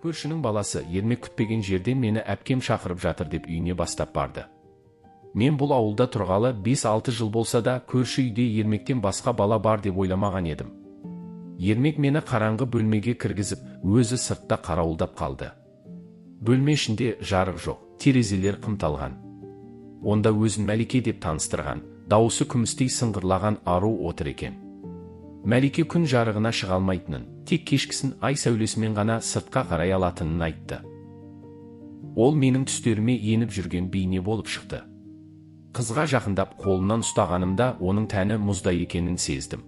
Көршінің баласы ермек күтпеген жерден мені әпкем шақырып жатыр деп үйіне бастап барды. Мен бұл ауылда тұрғалы 5-6 жыл болса да көрші үйде ермектен басқа бала бар деп ойламаған едім. Ермек мені қараңғы бөлмеге кіргізіп, өзі сыртта қарауылдап қалды. Бөлме ішінде жарық жоқ, терезелер қымталған. Онда өзін Мәлике деп таныстырған, дауысы күмістей сыңғырлаған ару отыр екен. Мәлике күн жарығына шыға алмайтынын, тек кешкісін ай сәулесімен ғана сыртқа қарай алатынын айтты. Ол менің түстеріме еніп жүрген бейне болып шықты. Қызға жақындап қолынан ұстағанымда оның тәні мұздай екенін сездім.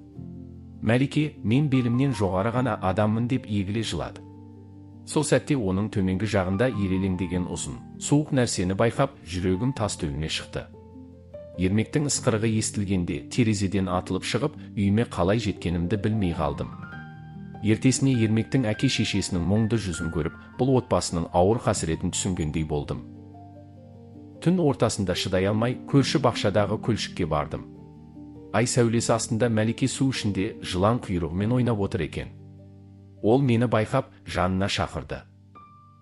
Мәлике, мен белімнен жоғары ғана адаммын деп егіле жылады. Сол сәтте оның төменгі жағында ирелеңдеген ұзын, суық нәрсені байқап, жүрегім тас төбеме шықты. Ермектің ысқырығы естілгенде терезеден атылып шығып, үйіме қалай жеткенімді білмей қалдым. Ертесіне Ермектің әке-шешесінің мұңды жүзін көріп, бұл отбасының ауыр қасіретін түсінгендей болдым. Түн ортасында шыдай алмай, көрші бақшадағы көлшікке бардым. Ай сәулесі астында Мәлике су ішінде жылан құйрығымен ойнап отыр екен. Ол мені байқап, жанына шақырды.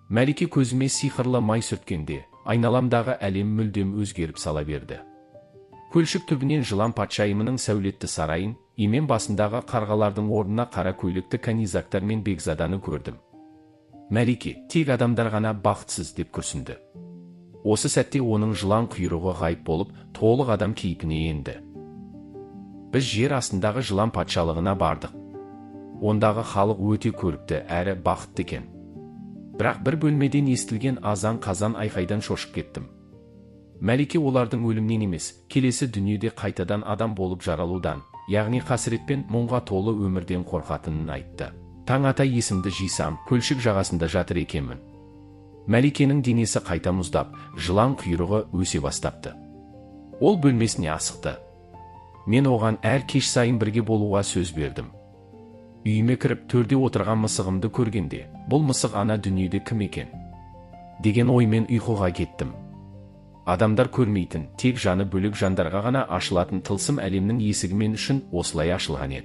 Мәлике көзіме сиқырлы май сүрткенде, айналамдағы әлем мүлдем өзгеріп сала берді. Көлшік түбінен жылан патшайымының сәулетті сарайын, имен басындағы қарғалардың орнына қара көйлекті канизактар мен бекзаданы көрдім. Мәлике, тек адамдар ғана бақытсыз деп күрсінді. Осы сәтте оның жылан құйрығы ғайып болып, толық адам кейпіне енді. Біз жер астындағы жылан патшалығына бардық. Ондағы халық өте көрікті әрі бақытты екен. Бірақ бір бөлмеден естілген азан-қазан айқайдан шошып кеттім. Мәлике олардың өлімнен емес, келесі дүниеде қайтадан адам болып жаралудан, яғни қасіретпен мұңға толы өмірден қорқатынын айтты. Таң ата есімді жисам, көлшік жағасында жатыр екенмін. Мәликенің денесі қайта мұздап, жылан құйрығы өсе бастапты. Ол бөлмесіне асықты. Мен оған әр кеш сайын бірге болуға сөз бердім. Үйіме кіріп төрде отырған мысығымды көргенде, бұл мысық ана дүниеде кім екен деген оймен ұйқыға кеттім. Адамдар көрмейтін, тек жаны бөлек жандарға ғана ашылатын тылсым әлемнің есігі мен үшін осылай ашылған еді.